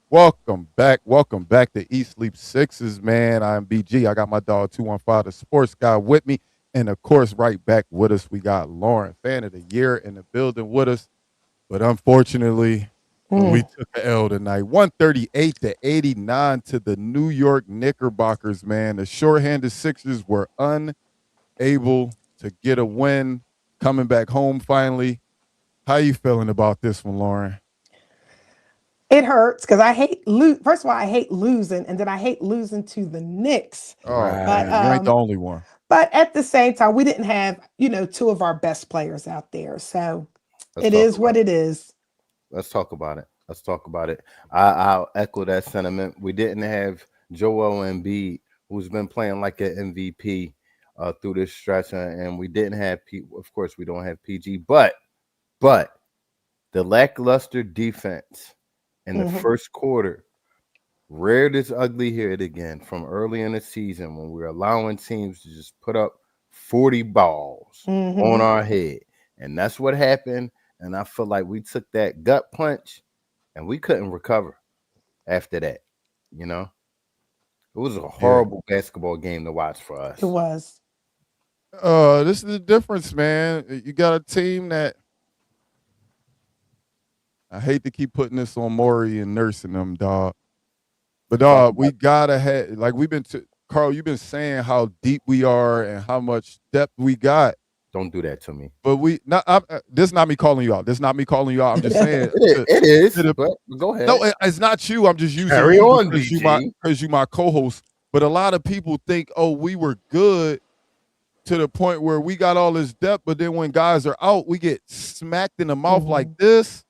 Welcome back. Welcome back to Eat Sleep Sixes, man. I'm BG. I got my dog 215, the sports guy, with me. And of course, right back with us, we got Lauren, fan of the year, in the building with us. But unfortunately, we Mm. took a L tonight. 138-89 to the New York Knickerbockers, man. The shorthanded Sixers were unable to get a win, coming back home finally. How you feeling about this one, Lauren? It hurts because I hate lose. First of all, I hate losing, and then I hate losing to the Knicks. Oh, But man, you ain't the um, only one. but at the same time, we didn't have two of our best players out there, so Let's it talk is about what it. it is. Let's talk about it. Let's talk about it. I'll echo that sentiment. We didn't have Joel Embiid, who's been playing like an MVP through this stretch, and we didn't have Of course, we don't have PG, but the lackluster defense in the Hmm. first quarter reared its ugly head again from early in the season when we were allowing teams to just put up 40 balls on Hmm. our head. And that's what happened. And I feel like we took that gut punch and we couldn't recover after that. You know, it was a Yeah. horrible basketball game to watch for It us. was. This is the difference, man. You got a team that I hate to keep putting this on Maury and Nurse and them, dog. But Talk we about gotta have like Carl. You've been saying how deep we are and how much depth we got. don't do that to me. But this is not me calling you out. This is not me calling you out. I'm just saying It to is, the but go no, ahead. it's not you. I'm just using Carry you on, because BG. you my co-host. But a lot of people think, oh, we were good to the point where we got all this depth, but then when guys are out, we get smacked in the mouth like Hmm. this.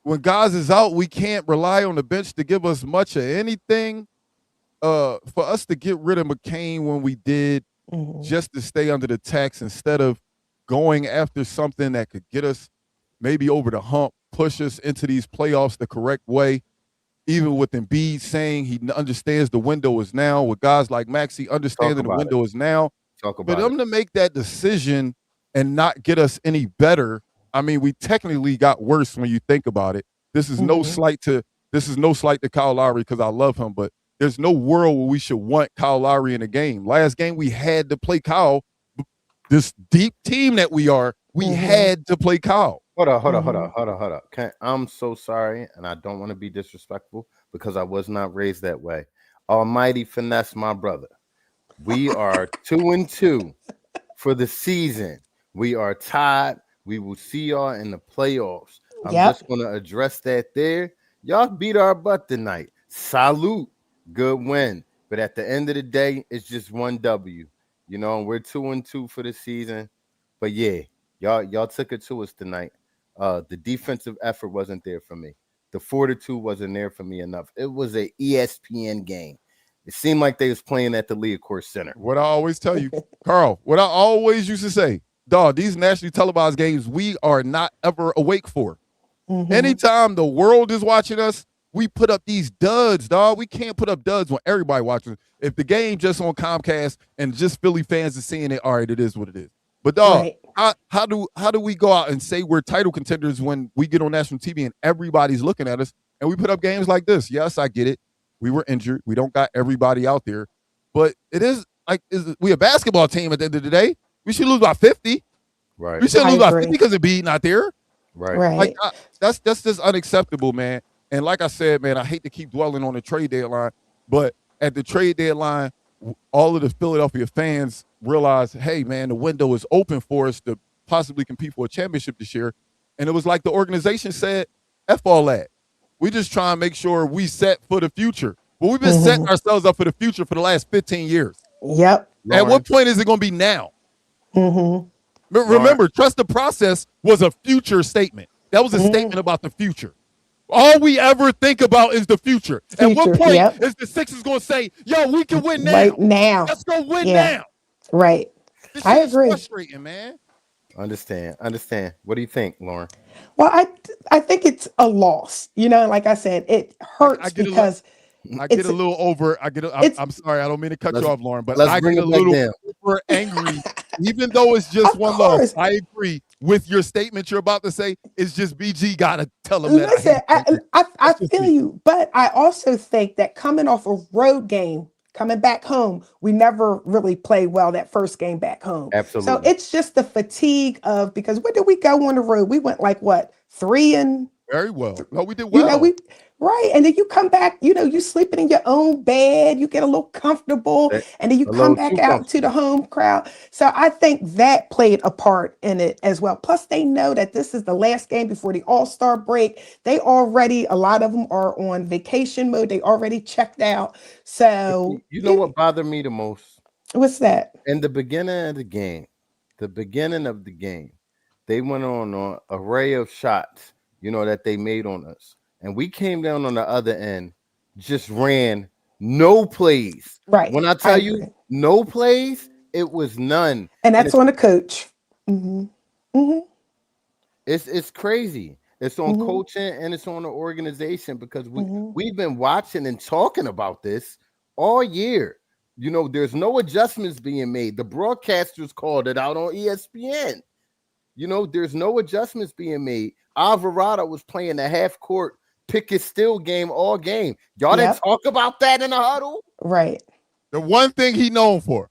When guys is out, we can't rely on the bench to give us much of anything. For us to get rid of McCain when we did, Hmm. just to stay under the tax instead of going after something that could get us maybe over the hump, push us into these playoffs the correct way. Even with Embiid saying he understands the window is now, with guys like Maxey Talk understanding the about it. window is now, Talk for about it. them to make that decision and not get us any better, I mean, we technically got worse when you think about it. This is no Hmm. slight to Kyle Lowry because I love him, but there's no world where we should want Kyle Lowry in the game. Last game we had to play Kyle. This deep team that we are, we Hmm. had to play Kyle. Hmm. Hold on. I'm so sorry, and I don't want to be disrespectful because I was not raised that way. Almighty finesse, my brother. We are 2-2 for the season. We are tied. We will see y'all in the playoffs. I'm Yep. just gonna address that there. Y'all beat our butt tonight. Salute. Good win. But at the end of the day, it's just one W. And we're 2-2 for the season. But yeah, y'all took it to us tonight. The defensive effort wasn't there for me. The fortitude wasn't there for me enough. It was a ESPN game. It seemed like they was playing at the Leacourt Center. What I always tell you, Carl, what I always used to say, dog, these nationally televised games, we are not ever awake for. Hmm. Anytime the world is watching us, we put up these duds, dog. We can't put up duds when everybody watches. If the game just on Comcast and just Philly fans are seeing it, all right, it is what it is. But dog, Right. how do we go out and say we're title contenders when we get on national TV and everybody's looking at us and we put up games like this? Yes, I get it. We were injured. We don't got everybody out there, but it is like we a basketball team at the end of the day. We should lose by 50. Right, We shouldn't I lose by 50 agree. because of being not there. right. Like Right. that's just unacceptable, man. And like I said, man, I hate to keep dwelling on the trade deadline, but at the trade deadline, all of the Philadelphia fans realized, hey, man, the window is open for us to possibly compete for a championship this year. And it was like the organization said, "F all that. We just try and make sure we set for the future." But we've been setting Hmm. ourselves up for the future for the last 15 years. Yep. At what Lauren, point is it going to be now? Hmm. Lauren, Remember, trust the process was a future statement. That was a Hmm. statement about the future. All we ever think about is the future. At what Future. point Yep. is the Sixers going to say, yo, we can win Right now? now. Let's go win Yeah. now. Right. This I shit is agree. frustrating, man. understand. What do you think, Lauren? Well, I think it's a loss. Like I said, it I hurts get a little. because I get it's a little over. it's I'm sorry. I don't mean to cut you Let's off, Lauren, but let's I bring get a it back little down. over angry Even though it's just Of one loss, course. I agree with your statement you're about to say. It's just BG got to tell him that Listen, I hate I That's just feel me. you, but I also think that coming off a road game, coming back home, we never really played well that first game back home. So Absolutely. it's just the fatigue of, because where did we go on the road? We went like what, 3 and Very well. No, we did you know, well. right. And then you come back, you sleeping in your own bed, you get a little comfortable, A and then you come little back too out to the comfortable. home crowd. So I think that played a part in it as well. Plus, they know that this is the last game before the All-Star break. A lot of them are on vacation mode. They already checked out. But So you know what bothered me the most? what's that? In the beginning of the game, they went on an array of shots, that they made on us. And we came down on the other end, just ran no plays. Right. When I I tell you agree. no plays, it was none. And And that's on the coach. Hmm. Hmm. it's crazy. It's on Hmm. coaching and it's on the organization because Hmm. we've been watching and talking about this all year. There's no adjustments being made. The broadcasters called it out on ESPN. There's no adjustments being made. Alvarado was playing the half court pick and still game all game. Y'all didn't Yep. talk about that in the huddle. Right. The one thing he known for.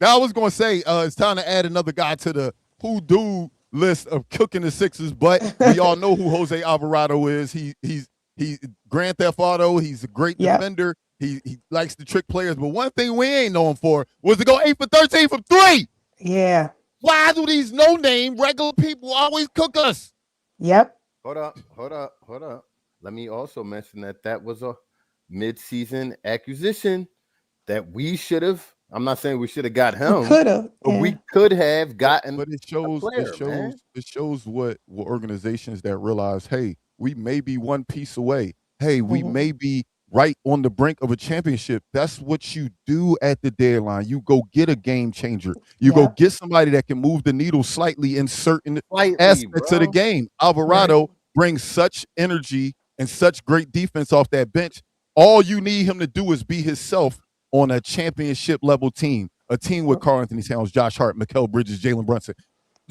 Now I was going to say it's time to add another guy to the who do list of cooking the Sixers, but we all know who Jose Alvarado is. He's Grand Theft Auto. He's a great Yep. defender. He likes to trick players. But one thing we ain't known for was to go 8 for 13 from 3. Yeah. Why do these no-name regular people always cook us? Yep. Hold up. Let me also mention that was a mid-season acquisition that we should have. I'm not saying we should have got him, Could have. but we could have gotten. But it shows man. it shows what organizations that realize, hey, we may be one piece away. Hey, we may be right on the brink of a championship. That's what you do at the deadline. You go get a game changer. You go get somebody that can move the needle slightly in certain aspects of the game. Alvarado brings such energy and such great defense off that bench. All you need him to do is be himself on a championship level team, a team with Karl Anthony Towns, Josh Hart, Mikal Bridges, Jalen Brunson,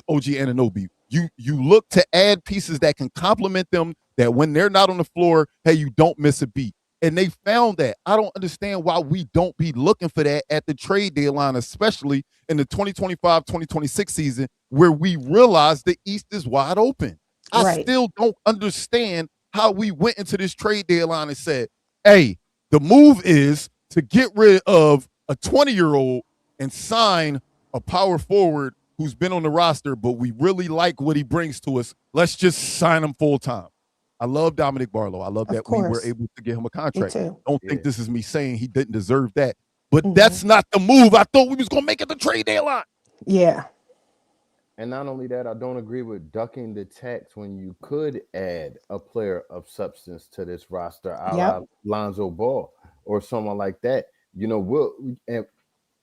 OG Anunoby. You look to add pieces that can complement them, that when they're not on the floor, hey, you don't miss a beat. And they found that. I don't understand why we don't be looking for that at the trade deadline, especially in the 2025-2026 season, where we realize the East is wide open. I still don't understand how we went into this trade deadline and said, hey, the move is to get rid of a 20-year-old and sign a power forward who's been on the roster, but we really like what he brings to us. Let's just sign him full time. I love Dominic Barlow. I love that we were able to get him a contract. Don't think this is me saying he didn't deserve that, but that's not the move I thought we was going to make at the trade deadline. Yeah. And not only that, I don't agree with ducking the tax when you could add a player of substance to this roster, a la Lonzo Ball or someone like that.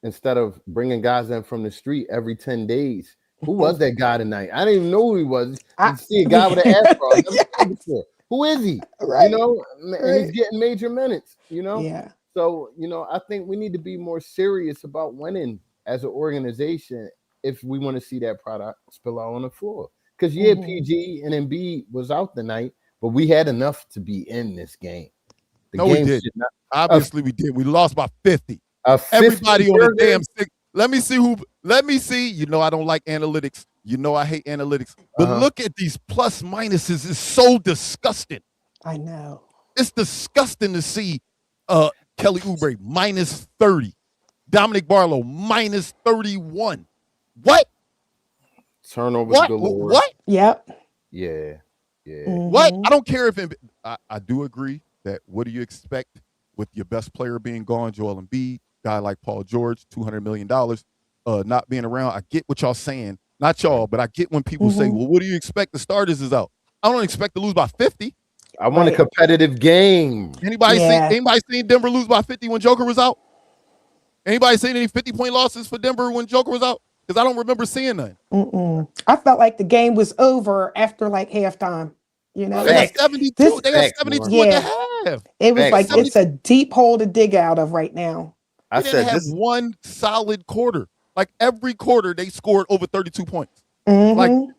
Instead of bringing guys in from the street every 10 days. Who was that guy tonight? I didn't even know who he was. You see a guy with an afro. I've never seen before. Who is he? And he's getting major minutes, Yeah. So, I think we need to be more serious about winning as an organization if we want to see that product spill out on the floor. Because, PG and Embiid was out tonight, but we had enough to be in this game. We did. Obviously, we did. We lost by 50. 50 Everybody on the damn stick. Let me see. I don't like analytics. I hate analytics. But look at these plus minuses. It's so disgusting. I know. It's disgusting to see Kelly Oubre minus 30. Dominic Barlow minus 31. What? Turnovers galore. What? Yep. Yeah. What? I don't care if I do agree that what do you expect with your best player being gone, Joel Embiid, guy like Paul George, $200 million, not being around. I get what y'all saying. Not y'all, but I get when people say, well, what do you expect? The starters is out. I don't expect to lose by 50. I want a competitive game. Anybody seen Denver lose by 50 when Joker was out? Anybody seen any 50-point losses for Denver when Joker was out? Because I don't remember seeing none. I felt like the game was over after like halftime. They had 72. They had 72 at the half. It was it's a deep hole to dig out of right now. They didn't have one solid quarter. Like every quarter, they scored over 32 points. Like Mm-hmm.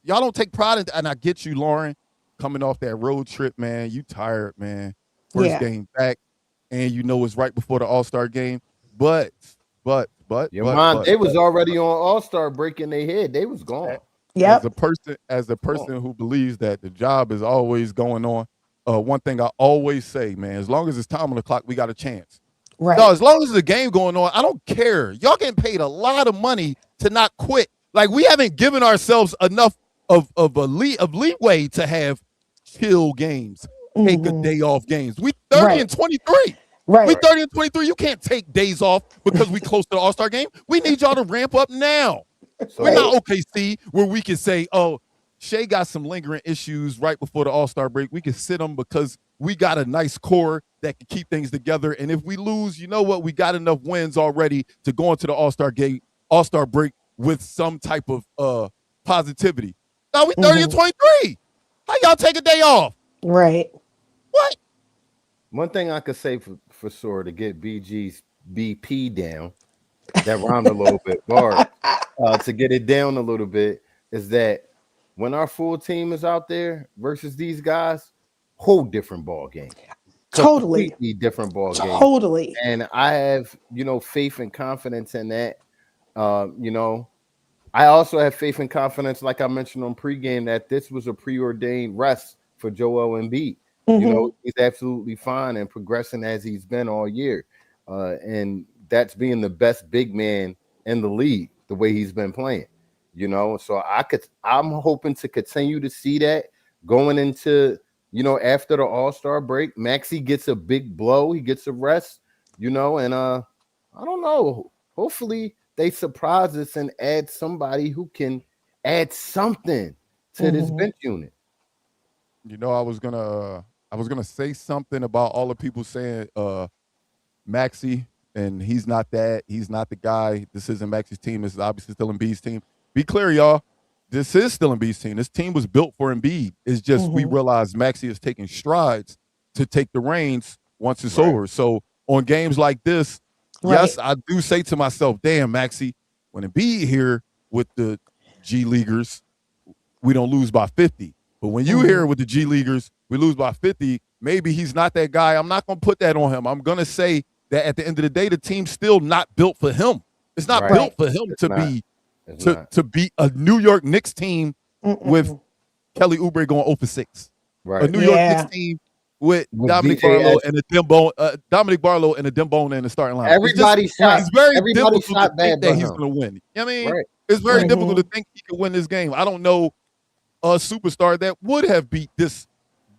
y'all don't take pride in, and I get you, Lauren, coming off that road trip, man. You tired, man. First Yeah. game back, and you know it's right before the All-Star game. But, but, but, Your but, mind, but, they was already on All-Star break in their head. They was gone. as a Yep. person who believes that the job is always going on, one thing I always say, man, as long as it's time on the clock, we got a chance. No, Right. as long as there's a game going on, I don't care. Y'all getting paid a lot of money to not quit. Like we haven't given ourselves enough of leeway to have chill games, take a Mm-hmm. day off games. We 30 Right. and 23. We Right. 30 and 23. You can't take days off because we close to the All-Star game. We need y'all to ramp up now. We're So Right. not OKC where we can say, oh, Shea got some lingering issues right before the All-Star break. We can sit him because we got a nice core that can keep things together. And if we lose, you know what? We got enough wins already to go into the All-Star break with some type of positivity. Now we 30 and Mm-hmm. 23. How y'all take a day off? Right. What? one thing I could say for sure to get BG's BP down, that rhymed a little bit, Bart, to get it down a little bit, is that when our full team is out there versus these guys, whole different ball game, Totally. completely different ball game. Totally. And I have, faith and confidence in that. You know, I also have faith and confidence, like I mentioned on pregame, that this was a preordained rest for Joel Embiid. Mm-hmm. He's absolutely fine and progressing as he's been all year. And that's being the best big man in the league, the way he's been playing. So I'm hoping to continue to see that going into, after the All-Star break. Maxey gets a big blow, he gets a rest, and I don't know. Hopefully they surprise us and add somebody who can add something to this Mm-hmm. bench unit. I was gonna say something about all the people saying Maxey, and he's not that. He's not the guy. This isn't Maxey's team. This is obviously still Embiid's team. Be clear, y'all. This is still Embiid's team. This team was built for Embiid. It's just we Mm-hmm. realize Maxey is taking strides to take the reins once it's Right. over. So on games like this, Right. yes, I do say to myself, damn, Maxey, when Embiid here with the G Leaguers, we don't lose by 50. But when you Mm-hmm. hear with the G Leaguers, we lose by 50, maybe he's not that guy. I'm not going to put that on him. I'm going to say that at the end of the day, the team's still not built for him. It's not Right. built Right. for him It's to not. be It's not. to beat a New York Knicks team with Mm-mm. Kelly Oubre going 0 for 6. A Right. New York Knicks Yeah. team with With Dominic DJS. Barlow and Dominic Barlow and a Dembone in the starting lineup. Everybody shot. It's very Everybody difficult to shot think bad that but he's him. going to win. You know what I mean? Right. It's very Right. difficult to Mm-hmm. think he could win this game. I don't know a superstar that would have beat this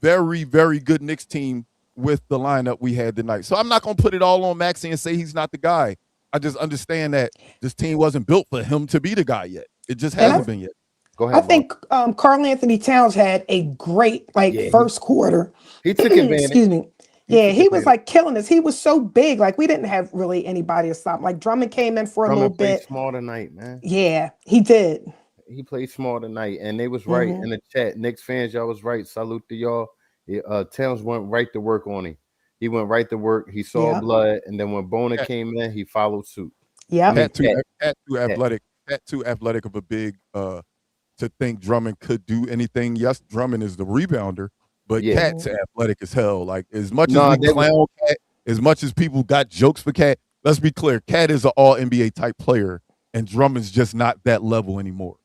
very, very good Knicks team with the lineup we had tonight. So I'm not going to put it all on Maxey and say he's not the guy. I just understand that this team wasn't built for him to be the guy yet. It just And hasn't been yet. Go I ahead, Bob. think Carl Anthony Towns had a great Yeah, first quarter. he took advantage. Excuse me. He Yeah, took he was advantage. like killing us. He was so big. Like we didn't have really anybody to stop. Like Drummond came in for a little Drummond played bit. small tonight, man. Yeah, he did. He played small tonight, and they was right Mm-hmm. in the chat. Knicks fans, y'all was right. Salute to y'all. Towns went right to work on him. He went right to work. He saw Yep. blood, and then when Bona Cat, came in, he followed suit. I Yep. mean, cat too Cat. athletic. Cat too athletic of a big to think Drummond could do anything. Yes, Drummond is the rebounder, but Yeah. Cat's athletic as hell. Like as much as No, we they was clown Cat, as much as people got jokes for Cat, let's be clear. Cat is an all NBA type player, and Drummond's just not that level anymore.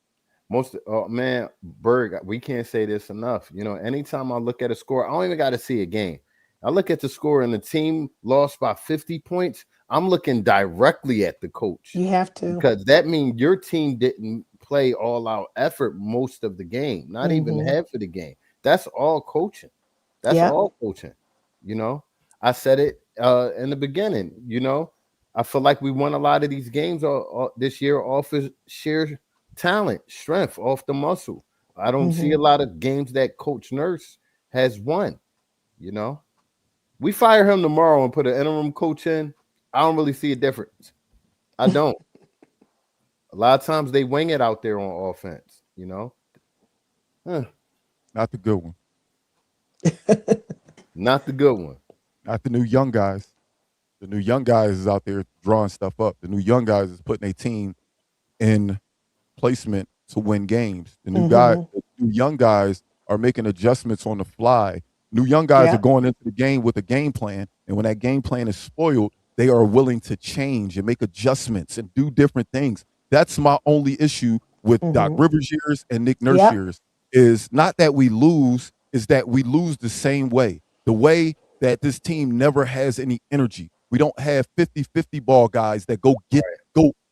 most. Oh man, Berg, we can't say this enough. Anytime I look at a score, I don't even got to see a game. I look at the score and the team lost by 50 points. I'm looking directly at the coach You have to. because that means your team didn't play all out effort most of the game, not even Mm-hmm. half of the game. That's all coaching. That's Yep. all coaching. I said it in the beginning. I feel like we won a lot of these games this year off of sheer talent, strength, off the muscle. I don't see a Mm-hmm. lot of games that Coach Nurse has won. You know, we fire him tomorrow and put an interim coach in. I don't really see a difference. I don't. A lot of times they wing it out there on offense. Huh, Not the good one. not the good one. Not the new young guys. The new young guys is out there drawing stuff up. The new young guys is putting a team in placement to win games. The new young guys are making adjustments on the fly. New young guys are going into the game with a game plan, and when that game plan is spoiled, they are willing to change and make adjustments and do different things. That's my only issue with Doc Rivers years and Nick Nurse years, is not that we lose, is that we lose the same way. The way that this team never has any energy. We don't have 50-50 ball guys that go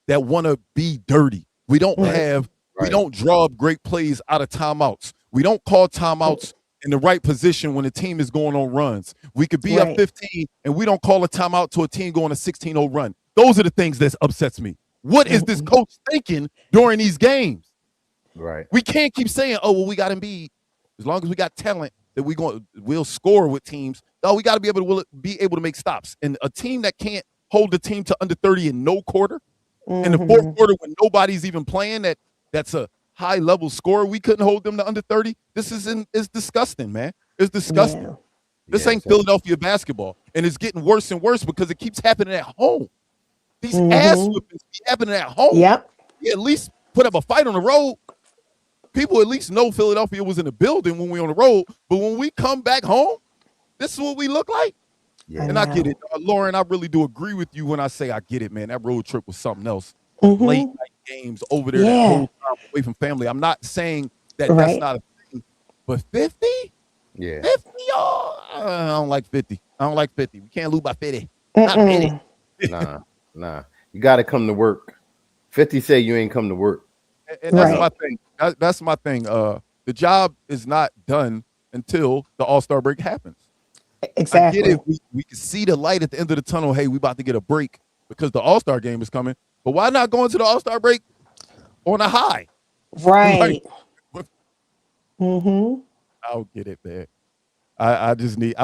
that want to be dirty. We don't we don't draw up great plays out of timeouts. We don't call timeouts in the right position when the team is going on runs. We could be up 15 and we don't call a timeout to a team going a 16-0 run. Those are the things that upsets me. What is this coach thinking during these games? Right. We can't keep saying, oh, well, we got Embiid. As long as we got talent that we'll score with teams. No, we got to be able to make stops. And a team that can't hold the team to under 30 in no quarter, in the fourth quarter when nobody's even playing, that's a high level score, we couldn't hold them to under 30. This is disgusting, man. It's disgusting. Yeah. This ain't Philadelphia basketball. And it's getting worse and worse because it keeps happening at home. These ass whippings keep happening at home. Yep. You at least put up a fight on the road. People at least know Philadelphia was in the building when we on the road. But when we come back home, this is what we look like. Yeah. And I get it. Lauren, I really do agree with you when I say I get it, man. That road trip was something else. Late night games over there that whole time away from family. I'm not saying that that's not a thing, but 50? Yeah. 50? Oh, I don't like 50. I don't like 50. We can't lose by 50. Not 50. Nah. You got to come to work. 50 say you ain't come to work. And that's my thing. That's my thing. The job is not done until the All-Star break happens. Exactly. I get it. We can see the light at the end of the tunnel. Hey, we about to get a break because the All-Star game is coming. But why not go into the All-Star break on a high? Right. I don't get it, man. I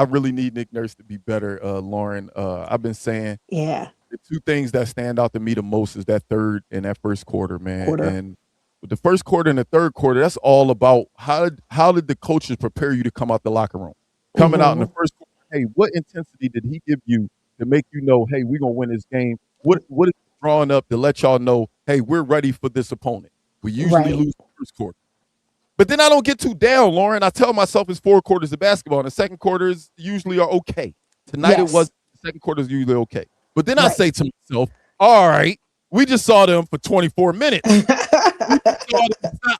really need Nick Nurse to be better, Lauren. I've been saying the two things that stand out to me the most is that third and that first quarter, man. And with the first quarter and the third quarter, that's all about how did the coaches prepare you to come out the locker room? Coming out in the first quarter, hey, what intensity did he give you to make you know, hey, we're going to win this game? What is drawing up to let y'all know, hey, we're ready for this opponent? We usually lose the first quarter. But then I don't get too down, Lauren. I tell myself it's 4 quarters of basketball, and the second quarters usually are okay. Tonight it was, the second quarter is usually okay. But then I say to myself, all right, we just saw them for 24 minutes. We saw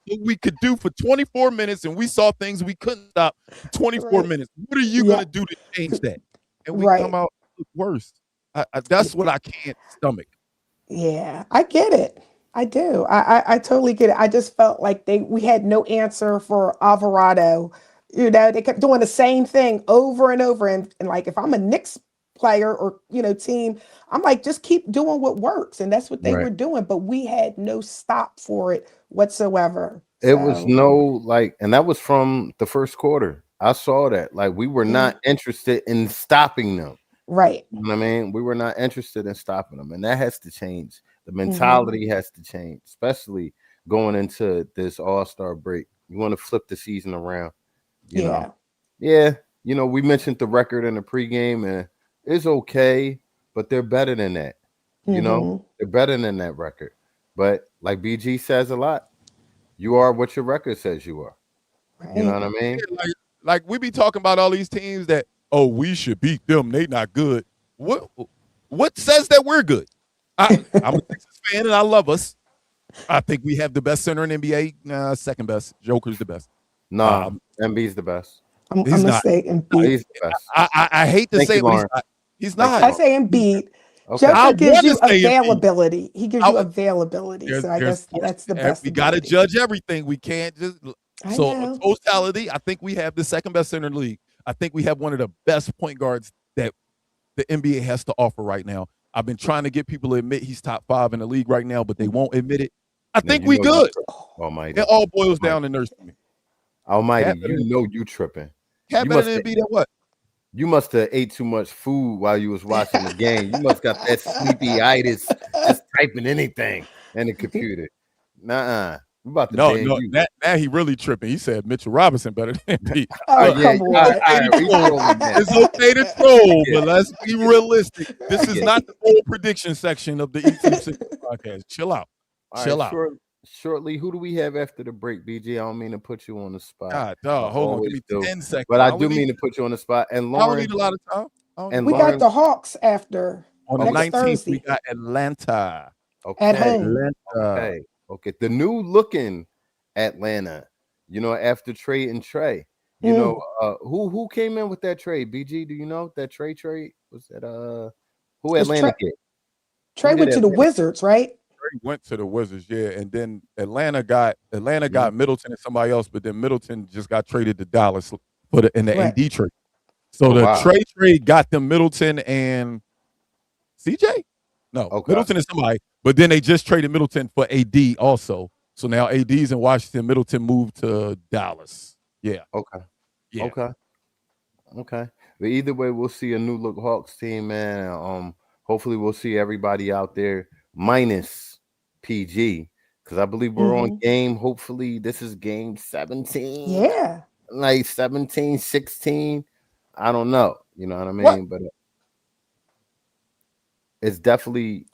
what we could do for 24 minutes, and we saw things we couldn't stop for 24 minutes. What are you going to do to change that? And we come out worse. That's what I can't stomach. Yeah, I get it. I do. I totally get it. I just felt like we had no answer for Alvarado. You know, they kept doing the same thing over and over. And like, if I'm a Knicks player or, team, I'm like, just keep doing what works. And that's what they were doing. But we had no stop for it whatsoever. It was and that was from the first quarter. I saw that. Like, we were not interested in stopping them. Right. You know what I mean? We were not interested in stopping them. And that has to change. The mentality has to change, especially going into this All-Star break. You want to flip the season around. You know? Yeah. We mentioned the record in the pregame, and it's okay, but they're better than that. They're better than that record. But like BG says a lot, you are what your record says you are. Right. You know what I mean? Yeah, like we be talking about all these teams that, oh, we should beat them. They not good. What says that we're good? I'm a Texas fan and I love us. I think we have the best center in NBA. Second best. Joker's the best. No, Embiid's the best. I'm gonna say Embiid. He's the best. I hate to say it, he's not. I say Embiid. Okay. Joker gives you availability. He gives you availability. So I guess that's the best. We got to judge everything. We can't just. So totality, I think we have the second best center in the league. I think we have one of the best point guards that the NBA has to offer right now. I've been trying to get people to admit he's top 5 in the league right now, but they won't admit it. I think we good. Almighty. It all boils down to Nurse for me. Almighty, you tripping. Cat better than Embiid at what? You must have ate too much food while you was watching the game. You must got that sleepy-itis, just typing anything in the computer. Nuh-uh. We about to No, ban no, you. now he really tripping. He said Mitchell Robinson better than Pete. Oh, Yeah, come all on. right, we trolling now. It's okay to troll, Yeah. but let's be realistic. This is Yeah. not the bold prediction section of the E Team 6 podcast. Chill out. All Chill right, out. shortly, who do we have after the break, BG? I don't mean to put you on the spot. God, I dog, hold on. Give always me do. 10 seconds. But I I do don't mean need, to put you on the spot. And I don't Lauren, need a lot of time. and We Lauren, got the Hawks after On the next 19th, we Thursday got Atlanta. at okay, home. okay. The new looking Atlanta, after Trey and Trey. Who came in with that trade? BG, do you know that trade was that who Atlanta get? Trey went to the Wizards, right? Trey went to the Wizards, yeah, and then Atlanta got Middleton and somebody else, but then Middleton just got traded to Dallas in the Right. AD trade. So the wow. trade got them Middleton and CJ? No, Okay. Middleton and somebody, but then they just traded Middleton for AD also. So now AD's in Washington. Middleton moved to Dallas. Yeah. Okay. Yeah. Okay. But either way, we'll see a new look Hawks team, man. Hopefully we'll see everybody out there minus PG. Because I believe we're on game. Hopefully, this is game 17. Yeah. Like 17, 16. I don't know. You know what I mean? But it's definitely.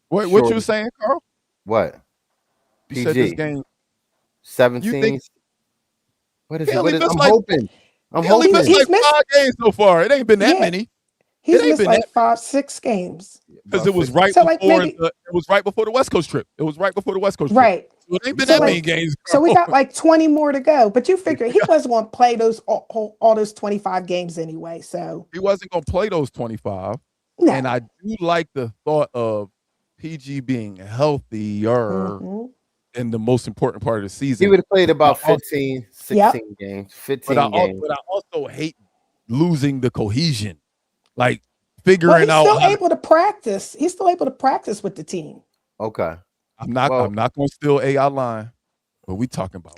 What you were saying, Carl? What? You PG. said this game 17. think, what is it? I'm hoping. I'm only hoping. missed like 5 games so far. It ain't been that many. He's missed like 5-6 games. Because it was right before the West Coast trip. It was right before the West Coast trip. Right. So it ain't been that many games. So we got like 20 more to go. But you figure he wasn't going to play all those 25 games anyway. So he wasn't going to play those 25. No. And I do like the thought of PG being healthier in the most important part of the season. He would have played about 15, 16 games. 15 games. But I also hate losing the cohesion. Like figuring out. He's still able to practice. He's still able to practice with the team. Okay. I'm not going to steal AI line. What we talking about?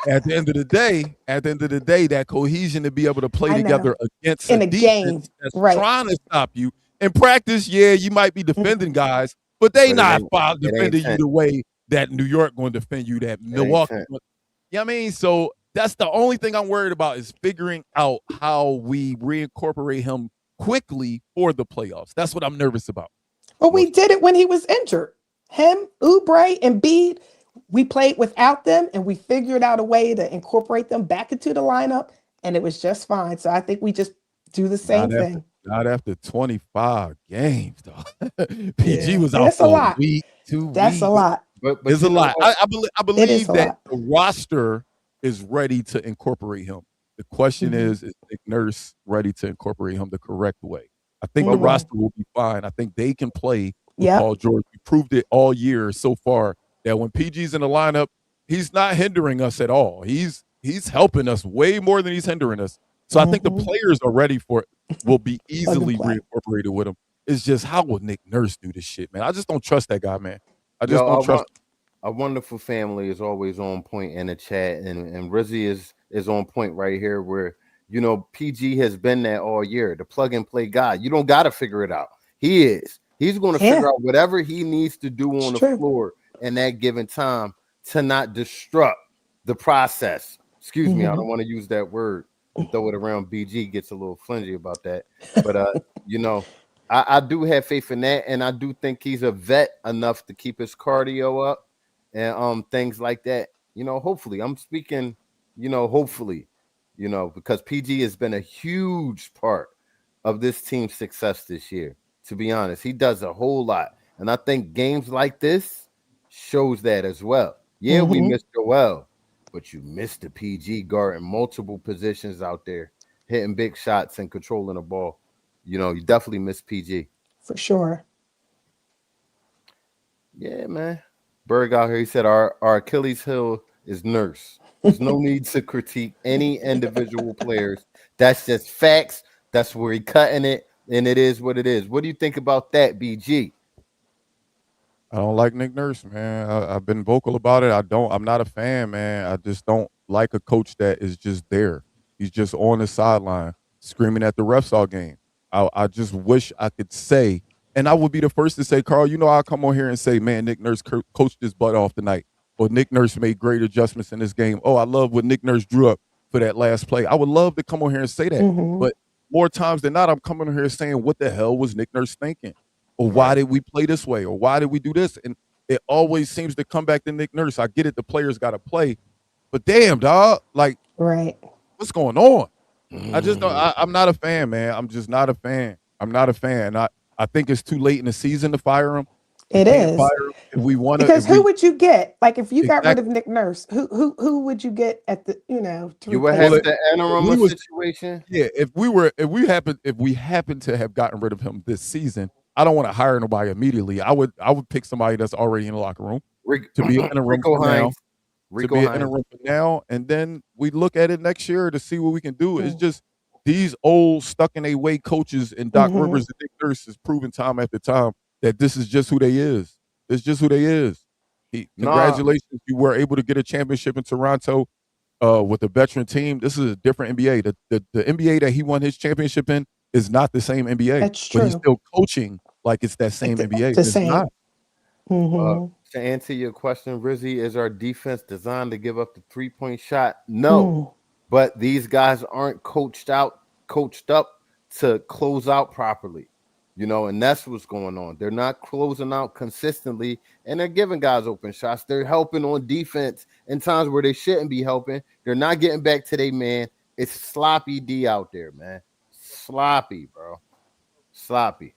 At the end of the day, that cohesion to be able to play together against in a game that's trying to stop you. In practice, you might be defending guys, but they not defending you the way that New York going to defend you, that Milwaukee. You know what I mean? So that's the only thing I'm worried about is figuring out how we reincorporate him quickly for the playoffs. That's what I'm nervous about. Well, we did it when he was injured. Him, Oubre, and Embiid, we played without them, and we figured out a way to incorporate them back into the lineup, and it was just fine. So I think we just do the same thing. Not after 25 games, though. PG was out for a week, 2 weeks. That's a lot. But it's a lot. I believe that the roster is ready to incorporate him. The question is Nick Nurse ready to incorporate him the correct way? I think the roster will be fine. I think they can play with Paul George. We proved it all year so far that when PG's in the lineup, he's not hindering us at all. He's helping us way more than he's hindering us. So I think the players are ready for it. Will be easily reincorporated with him. It's just how will Nick Nurse do this shit, man? I just don't trust that guy, man. I just don't trust him. A wonderful family is always on point in the chat, and Rizzy is on point right here where PG has been there all year, the plug and play guy. You don't got to figure it out. He is. He's going to figure out whatever he needs to do on the floor in that given time to not disrupt the process. Excuse me, I don't want to use that word and throw it around. BG gets a little flingy about that, but I do have faith in that, and I do think he's a vet enough to keep his cardio up and things like that. Hopefully, I'm speaking. Hopefully, because PG has been a huge part of this team's success this year. To be honest, he does a whole lot, and I think games like this shows that as well. Yeah, we missed Joel, but you missed the PG guard in multiple positions out there, hitting big shots and controlling the ball. You definitely missed PG. For sure. Yeah, man. Berg out here, he said our Achilles heel is Nurse. There's no need to critique any individual players. That's just facts. That's where he cutting it, and it is what it is. What do you think about that, BG? I don't like Nick Nurse, man. I've been vocal about it. I'm not a fan, man. I just don't like a coach that is just there. He's just on the sideline screaming at the refs all game. I just wish I could say, and I would be the first to say, Carl, I'll come on here and say, man, Nick Nurse coached his butt off tonight. or Nick Nurse made great adjustments in this game. Oh, I love what Nick Nurse drew up for that last play. I would love to come on here and say that. Mhm. But more times than not, I'm coming on here saying, what the hell was Nick Nurse thinking? Or why did we play this way? Or why did we do this? And it always seems to come back to Nick Nurse. I get it. The players got to play. But damn, dog, like, Right. what's going on? I just don't. I'm not a fan, man. I'm just not a fan. I'm not a fan. I think it's too late in the season to fire him. It Can't is. fire him if we want to. Because who would you get? Like if you got rid Exactly. of Nick Nurse, who would you get at the to You would replace have him? the interim situation. Yeah, if we happen to have gotten rid of him this season, I don't want to hire nobody immediately. I would pick somebody that's already in the locker room to be an interim Rico for now. Hines. To be an interim for now, and then we look at it next year to see what we can do. It's just these old stuck in a way coaches and Doc Rivers and Nick Nurse has proven time after time that this is just who they is. It's just who they is. Congratulations, you were able to get a championship in Toronto with a veteran team. This is a different NBA. The NBA that he won his championship in is not the same NBA. That's true. But he's still coaching like it's that same NBA. The It's same. not. To answer your question, Rizzy, is our defense designed to give up the 3-point shot? No. But these guys aren't coached up to close out properly. And that's what's going on. They're not closing out consistently, and they're giving guys open shots. They're helping on defense in times where they shouldn't be helping. They're not getting back to their man. It's sloppy D out there, man. Sloppy, bro. Sloppy.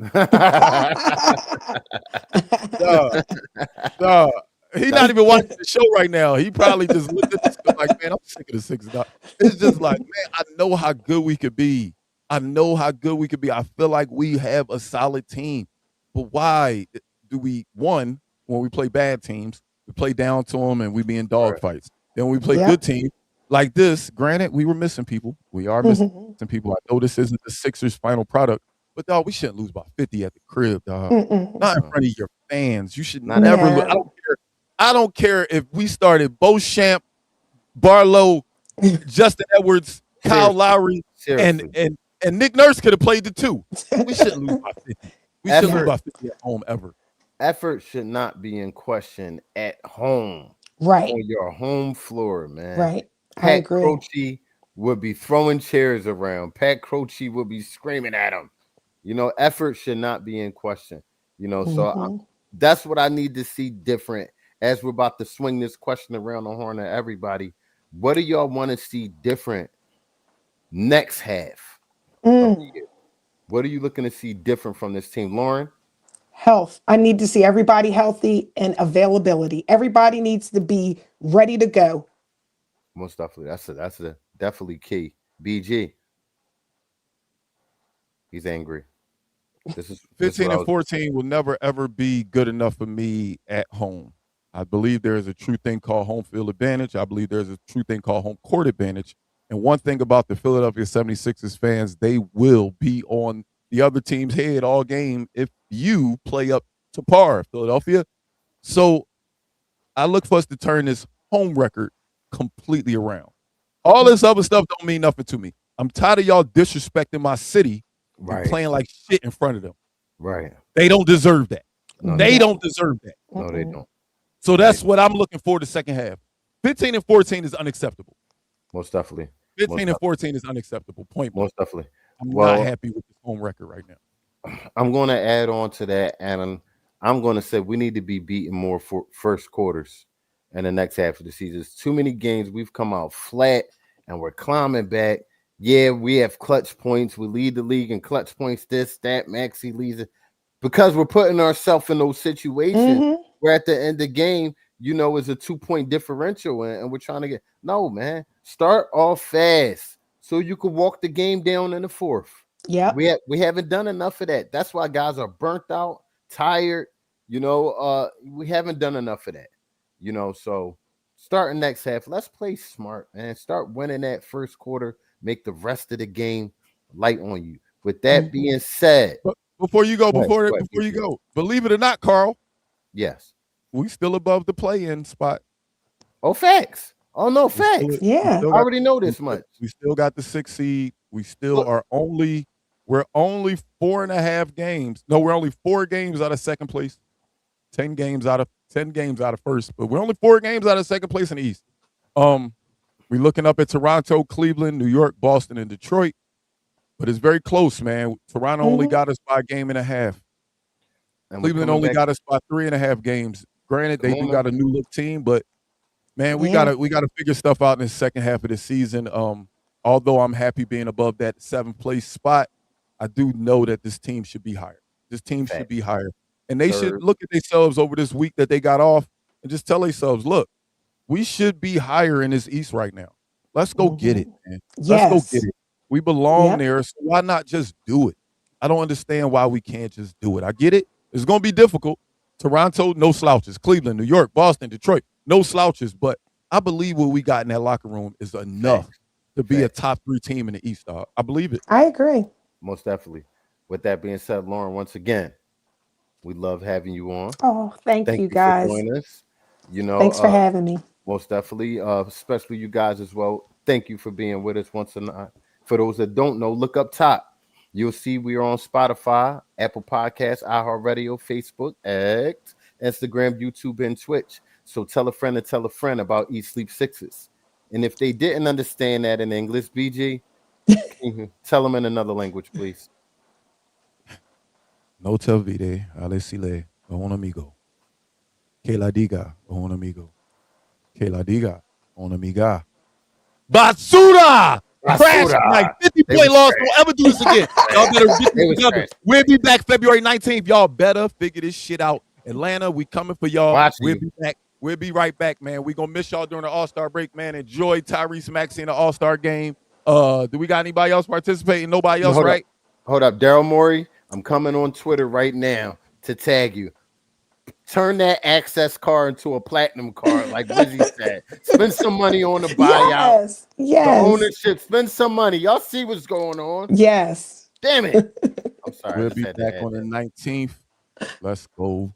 He's not even watching the show right now. He probably just looked at this like, man, I'm sick of the Sixers. It's just like, man, I know how good we could be. I feel like we have a solid team. But why do we, one, when we play bad teams, we play down to them and we be in dog fights. Then when we play good teams like this, granted, we were missing people. We are missing people. I know this isn't the Sixers' final product. But, dog, we shouldn't lose by 50 at the crib, dog. Not in front of your fans. You should never lose. I don't care if we started Beauchamp, Barlow, Justin Edwards, Kyle Lowry, and Nick Nurse could have played the two. We shouldn't lose by 50. We shouldn't lose by 50 at home ever. Effort should not be in question at home. Right. On your home floor, man. Right. Pat I agree. Croce would be throwing chairs around. Pat Croce would be screaming at him. Effort should not be in question. So that's what I need to see different as we're about to swing this question around the horn of everybody. What do y'all want to see different next half of the year? What are you looking to see different from this team, Lauren? Health. I need to see everybody healthy and availability. Everybody needs to be ready to go. Most definitely. That's a definitely key. BG. He's angry. This is 15 and 14 will never, ever be good enough for me at home. I believe there is a true thing called home field advantage. I believe there's a true thing called home court advantage. And one thing about the Philadelphia 76ers fans, they will be on the other team's head all game if you play up to par, Philadelphia. So I look for us to turn this home record completely around. All this other stuff don't mean nothing to me. I'm tired of y'all disrespecting my city and playing like shit in front of them. Right. They don't deserve that. No, they don't deserve that. No, they don't. So that's what I'm looking for the second half. 15 and 14 is unacceptable. Most definitely. 15 and 14 is unacceptable. Point blank. Most definitely. I'm not happy with this home record right now. I'm going to add on to that, and I'm going to say we need to be beating more for first quarters in the next half of the season. It's too many games we've come out flat, and we're climbing back. Yeah, we have clutch points. We lead the league in clutch points. This, that, Maxey leads it. Because we're putting ourselves in those situations where at the end of the game, it's a 2-point differential, and we're trying to get – no, man. Start off fast so you can walk the game down in the fourth. Yeah, we haven't done enough of that. That's why guys are burnt out, tired. We haven't done enough of that. So starting next half, let's play smart and start winning that first quarter. Make the rest of the game light on you. With that being said, but before you go, believe it or not, Carl. Yes, we still above the play-in spot. Oh, facts. Oh no, facts. Yeah, I already know this much. We still got the 6th seed. We still are only. We're only 4.5 games. No, we're only 4 games out of second place. 10 games out of first, but we're only 4 games out of second place in the East. We're looking up at Toronto, Cleveland, New York, Boston, and Detroit, but it's very close, man. Toronto only got us by a game and a half. And Cleveland only got us by 3.5 games. Granted, they do got a new look team, but man, we gotta figure stuff out in the second half of the season. Although I'm happy being above that 7th place spot, I do know that this team should be higher. This team should be higher. And they should look at themselves over this week that they got off and just tell themselves, look, we should be higher in this East right now. Let's go get it, man. Let's go get it. We belong there, so why not just do it? I don't understand why we can't just do it. I get it. It's going to be difficult. Toronto, no slouches. Cleveland, New York, Boston, Detroit, no slouches. But I believe what we got in that locker room is enough to be a top 3 team in the East, dog. I believe it. I agree. Most definitely. With that being said, Lauren, once again, we love having you on. Oh, thank you guys. For joining us. You know, thanks for having me. Most definitely, especially you guys as well. Thank you for being with us once again. For those that don't know, look up top. You'll see we are on Spotify, Apple Podcasts, iHeartRadio, Facebook, X, Instagram, YouTube, and Twitch. So tell a friend about Eat Sleep Sixes. And if they didn't understand that in English, BG, tell them in another language, please. No te olvide, Alessile, un amigo. Que la diga, un amigo. Que la diga, un amiga. Basura! Crash tonight. 50-point loss. Don't ever do this again. Y'all better get this together. We'll be back February 19th. Y'all better figure this shit out. Atlanta, we coming for y'all. We'll be back. We'll be right back, man. We're going to miss y'all during the All-Star break, man. Enjoy Tyrese Maxey in the All-Star game. Do we got anybody else participating? Nobody else, right? Hold up. Daryl Morey, I'm coming on Twitter right now to tag you. Turn that access card into a platinum card, like Lizzie said. Spend some money on the buyout. Yes. The ownership. Spend some money. Y'all see what's going on. Yes. Damn it. I'm sorry. We'll be back on the 19th. Let's go.